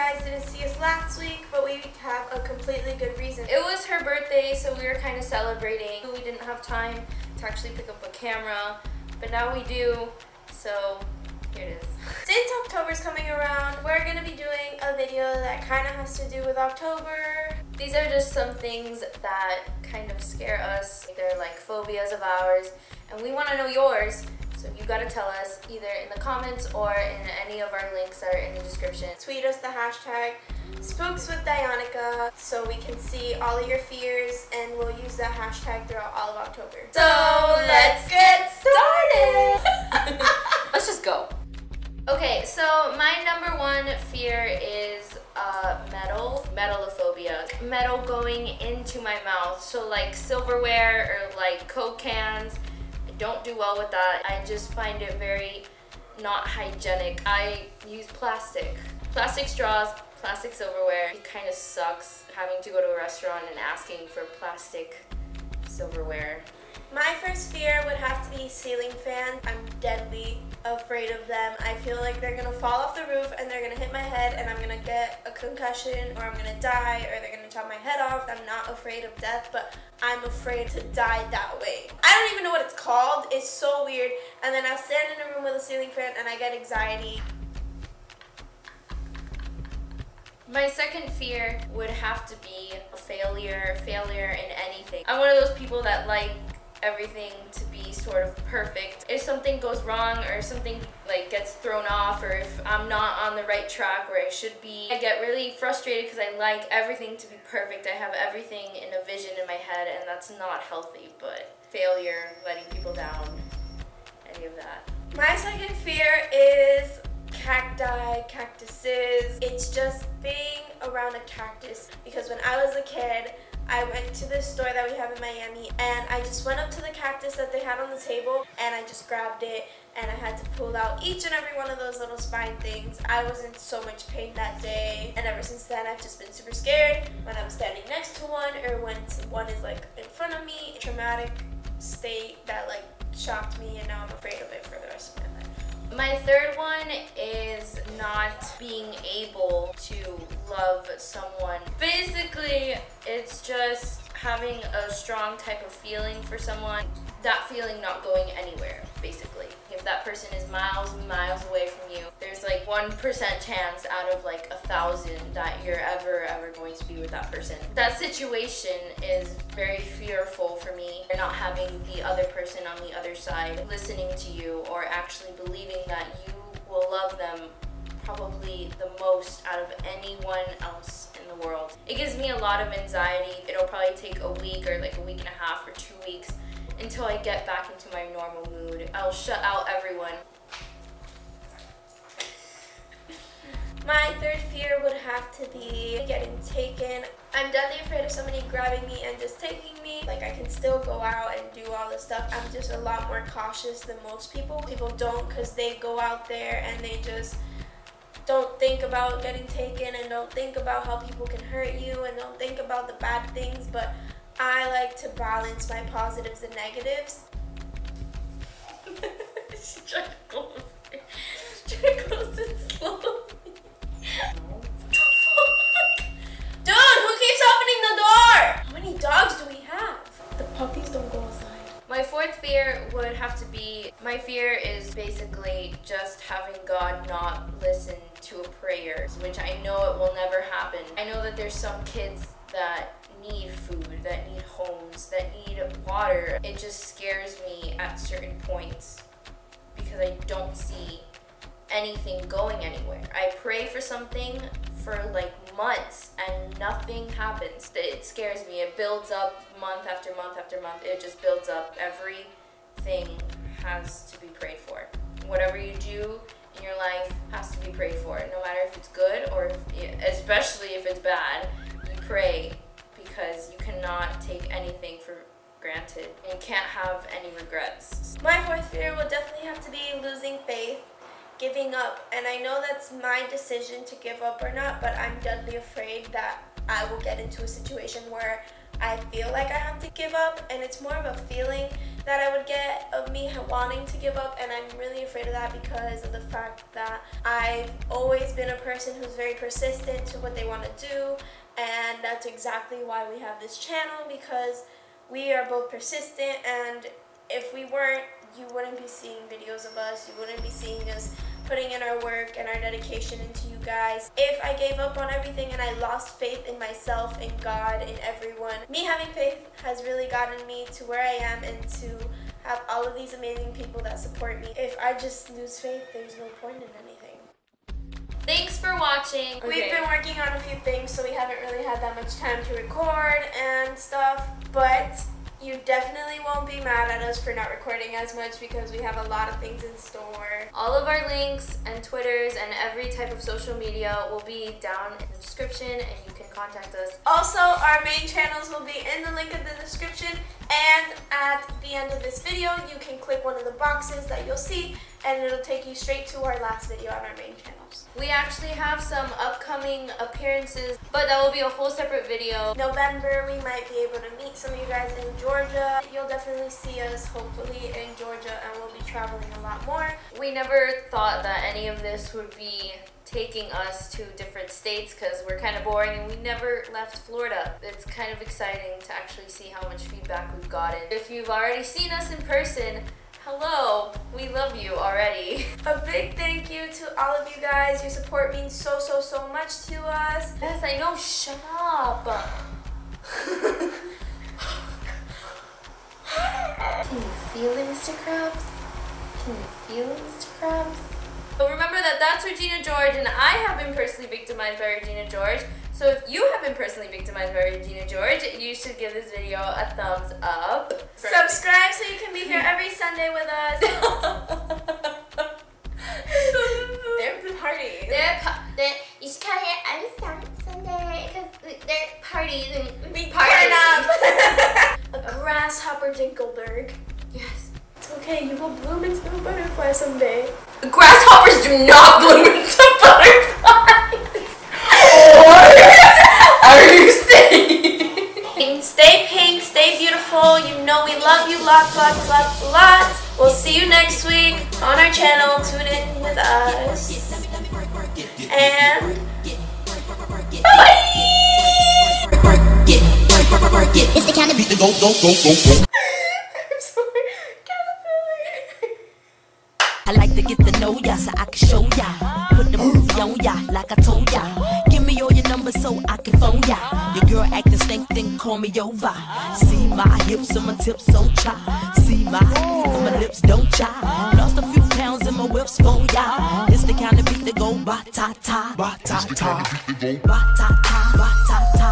guys didn't see us last week, but we have a completely good reason. It was her birthday, so we were kind of celebrating. We didn't have time to actually pick up a camera, but now we do, so here it is. Since October's coming around, we're gonna be doing a video that kind of has to do with October. These are just some things that kind of scare us. They're like phobias of ours, and we want to know yours. So you gotta tell us either in the comments or in any of our links that are in the description. Tweet us the hashtag Spooks with Dianica so we can see all of your fears, and we'll use that hashtag throughout all of October. So let's get started! Let's just go. Okay, so my number one fear is metalophobia. Metal going into my mouth. So like silverware or like Coke cans. Don't do well with that. I just find it very not hygienic. I use plastic straws, plastic silverware. It kind of sucks having to go to a restaurant and asking for plastic silverware. My first fear would have to be ceiling fans. I'm deadly afraid of them. I feel like they're gonna fall off the roof and they're gonna hit my head and I'm gonna get a concussion, or I'm gonna die, or they're gonna chop my head off. I'm not afraid of death, but I'm afraid to die that way. I don't even know what it's called. It's so weird. And then I'll stand in a room with a ceiling fan and I get anxiety. My second fear would have to be failure in anything. I'm one of those people that like everything to be sort of perfect. If something goes wrong or something like gets thrown off, or if I'm not on the right track where I should be, I get really frustrated because I like everything to be perfect. I have everything in a vision in my head, and that's not healthy. But failure, letting people down, any of that. My second fear is cacti, cactuses. It's just being around a cactus, because when I was a kid, I went to this store that we have in Miami, and I just went up to the cactus that they had on the table, and I just grabbed it, and I had to pull out each and every one of those little spine things. I was in so much pain that day, and ever since then I've just been super scared when I'm standing next to one, or when one is like in front of me. A traumatic state that like shocked me, and now I'm afraid of it for the rest of my life. My third one is not being able to love someone. Basically, it's just having a strong type of feeling for someone, that feeling not going anywhere, basically. If that person is miles and miles away from you, there's like 1% chance out of like 1,000 that you're ever going to be with that person. That situation is very fearful for me. Not having the other person on the other side listening to you, or actually believing that you will love them probably the most out of anyone else in the world. It gives me a lot of anxiety. It'll probably take a week, or like a week and a half, or 2 weeks until I get back into my normal mood. I'll shut out everyone. My third fear would have to be getting taken. I'm deadly afraid of somebody grabbing me and just taking me. Like, I can still go out and do all this stuff. I'm just a lot more cautious than most people. People don't, because they go out there and they just don't think about getting taken, and don't think about how people can hurt you, and don't think about the bad things. But I like to balance my positives and negatives. She's trying to close it. She's trying to close it slowly. Dude, who keeps opening the door? How many dogs do we have? The puppies don't go outside. My fourth fear would have to be, my fear is basically just having God not listen to a prayer, which I know it will never happen. I know that there's some kids that need food, that need homes, that need water. It just scares me at certain points because I don't see anything going anywhere. I pray for something for like months and nothing happens. It scares me. It builds up month after month after month. It just builds up. Everything has to be prayed for. Whatever you do in your life has to be prayed for, no matter if it's good or especially if it's bad. You pray, because you cannot take anything for granted. You can't have any regrets. My fourth fear will definitely have to be losing faith, giving up. And I know that's my decision to give up or not, but I'm deadly afraid that I will get into a situation where I feel like I have to give up, and it's more of a feeling that I would get of me wanting to give up, and I'm really afraid of that because of the fact that I've always been a person who's very persistent to what they want to do, and that's exactly why we have this channel, because we are both persistent, and if we weren't, you wouldn't be seeing videos of us, you wouldn't be seeing us putting in our work and our dedication into you guys. If I gave up on everything and I lost faith in myself, in God, in everyone, me having faith has really gotten me to where I am and to have all of these amazing people that support me. If I just lose faith, there's no point in anything. Thanks for watching. Okay. We've been working on a few things, so we haven't really had that much time to record and stuff, but you definitely won't be mad at us for not recording as much because we have a lot of things in store. All of our links and Twitters and every type of social media will be down in the description, and you can contact us. Also, our main channels will be in the link in the description, and at the end of this video, you can click one of the boxes that you'll see, and it'll take you straight to our last video on our main channels. We actually have some upcoming appearances, but that will be a whole separate video. November, we might be able to meet some of you guys in Georgia. You'll definitely see us, hopefully, in Georgia, and we'll be traveling a lot more. We never thought that any of this would be taking us to different states because we're kind of boring and we never left Florida. It's kind of exciting to actually see how much feedback we've gotten. If you've already seen us in person, hello, we love you already. A big thank you to all of you guys. Your support means so much to us. Yes, I know, shut up. Can you feel it, Mr. Krabs? Can you feel it, Mr. Krabs? But remember that that's Regina George, and I have been personally victimized by Regina George. So if you have been personally victimized by Regina George, you should give this video a thumbs up. Subscribe so you can be here every Sunday with us. They're partying. You should come here every Sunday because they're parties and we party. turn up. A grasshopper Dinkleberg. Yes. It's okay, you will bloom into a butterfly someday. Grasshoppers do not bloom into butterflies. What are you saying? Stay pink, stay beautiful. You know we love you lots. We'll see you next week on our channel. Tune in with us. And bye! It's the kind of beat to go. I'm sorry. I like to get to know ya so I can show ya. Put the movie on ya like I told ya. Give me all your numbers so I can phone ya. Your girl acting stank, then call me over. See my hips and my tips so chai. See my hips and my lips don't chai. Lost a few pounds in my whips for ya. It's the kind of beat that go ba ta ta, ba ta ta, ba ta ta, ba ta ta.